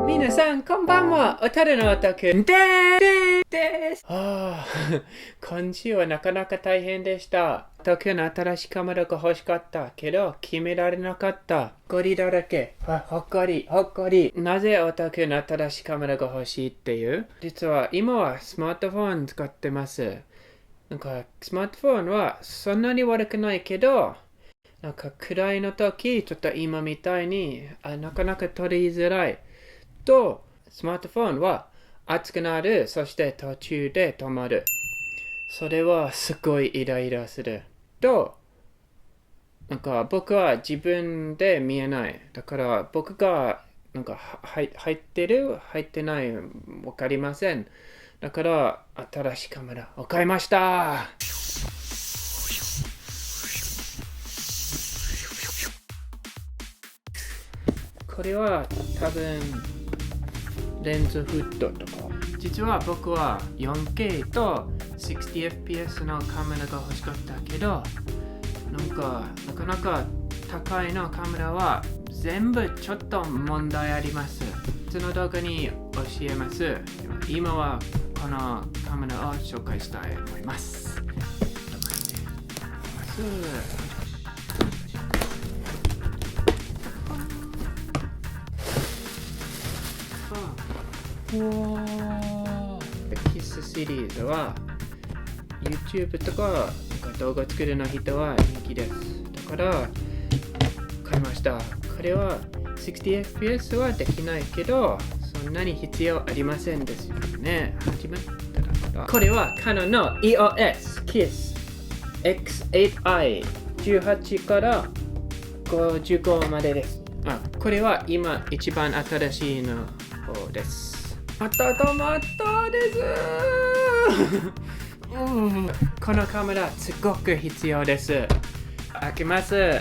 皆さん、こんばんは。おたるのおたくです。今週はなかなか大変でした。東京の新しいカメラが欲しかったけど、決められなかった。ゴリだらけ。ほっこり。なぜオタクの新しいカメラが欲しいっていう？実は今はスマートフォン使ってます。スマートフォンはそんなに悪くないけど、暗いの時、ちょっと今みたいになかなか撮りづらい。と、スマートフォンは熱くなる、そして途中で止まる。それはすごいイライラする。と、僕は自分で見えない。だから僕が入ってる、入ってない、わかりません。だから新しいカメラを買いました。これは多分レンズフットとか。実は僕は 4K と 60fps のカメラが欲しかったけど、なかなか高いのカメラは全部ちょっと問題あります。別の動画に教えます。今はこのカメラを紹介したいと思います。キスシリーズは YouTube とか動画作るの人は人気です。だから買いました。これは 60fps はできないけど、そんなに必要ありませんですよね。これは Canon の EOS KISS X8i 18から55までです。これは今一番新しいの方です。またです。このカメラすごく必要です。開けます。真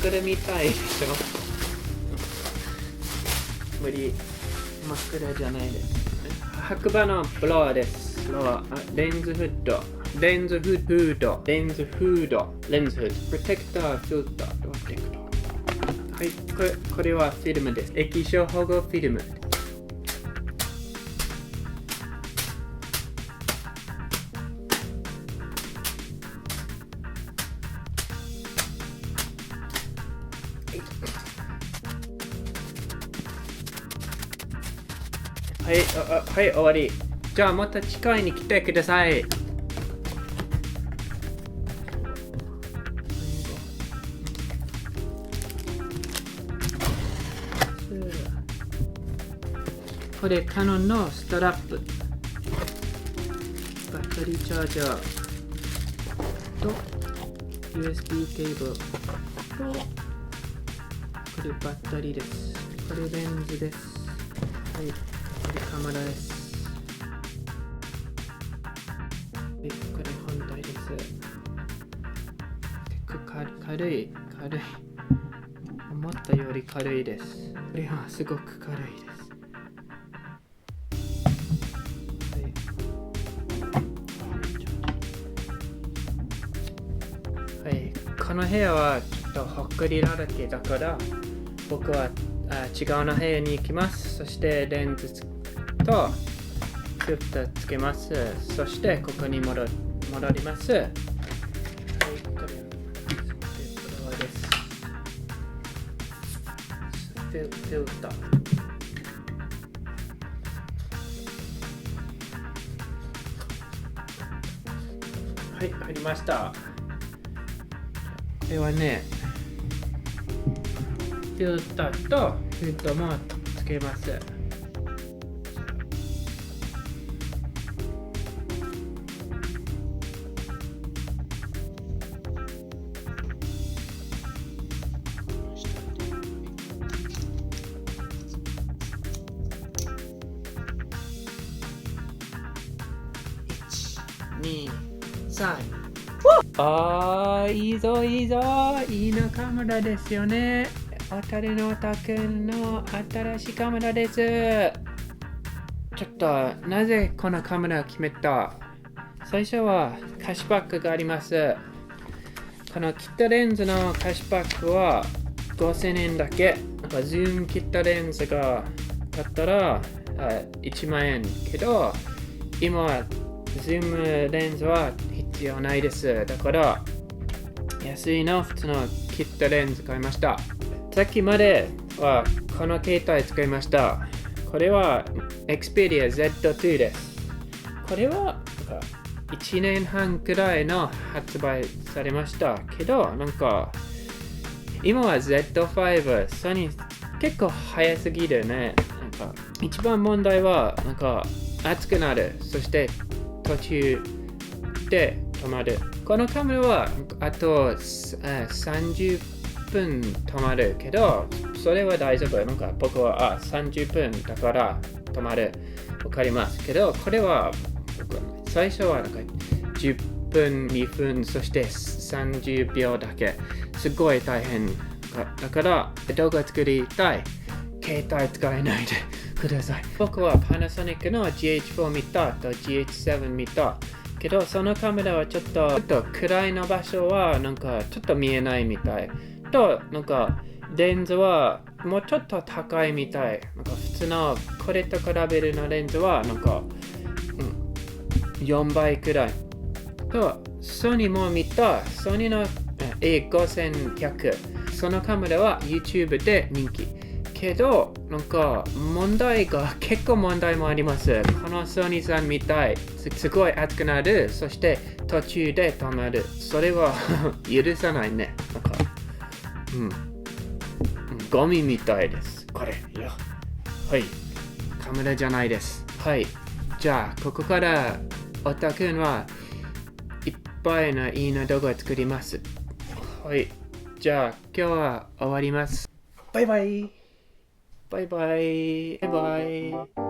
っ暗みたいでしょ。無理。真っ暗じゃないです。白馬のブロワーです。レンズフッド。プロテクターフィルター。はい、これはフィルムです。液晶保護フィルム。はい、終わり。じゃあまた近いに来てください。これカノンのストラップ。バッテリーチャージャーと USB ケーブルとこれバッテリーです。これレンズです。はい、これカメラです。これ本体です。結構軽い。思ったより軽いです。これはすごく軽いです。はい、この部屋はちょっとほっこりだらけだから僕は違うの部屋に行きます。そしてレンズとフィルターつけます。そしてここに戻ります。はい、これです。フィルター。はい、入りました。これはね、フィルターとフィルターもつけます。1、2、3。いいぞ。いいのカメラですよね。おたるのおたくんの新しいカメラです。ちょっと、なぜこのカメラを決めた？最初はキャッシュバックがあります。このキットレンズのキャッシュバックは5000円だけ。ズームキットレンズが買ったら1万円けど、今はズームレンズは必要ないです。だから安いの普通のキットレンズ買いました。さっきまではこの携帯使いました。これは Xperia Z2 です。これは1年半くらいの発売されましたけど、今は Z5、ソニー結構早すぎるね。一番問題は熱くなる。そして途中で止まる。このカメラはあと30分止まるけど、それは大丈夫。僕は30分だから止まる。わかりますけど、これは最初は10分、2分、そして30秒だけ。すごい大変。だから動画作りたい。携帯使えないでください。僕はパナソニックの GH4 見たと GH7 見たけど、そのカメラはちょっと暗いの場所はちょっと見えないみたい。とレンズはもうちょっと高いみたい。普通のこれと比べるのレンズは4倍くらい。とソニーも見たソニーの A5100。そのカメラは YouTube で人気。けど結構問題もあります。このソニーさんみたいすごい熱くなる。そして途中で止まる。それは許さないね。ゴミみたいです。これはい、カメラじゃないです。はい、じゃあここからおたくんはいっぱいのいいな動画を作ります。はい、じゃあ今日は終わります。バイバイ。バイバイ。バイバイ。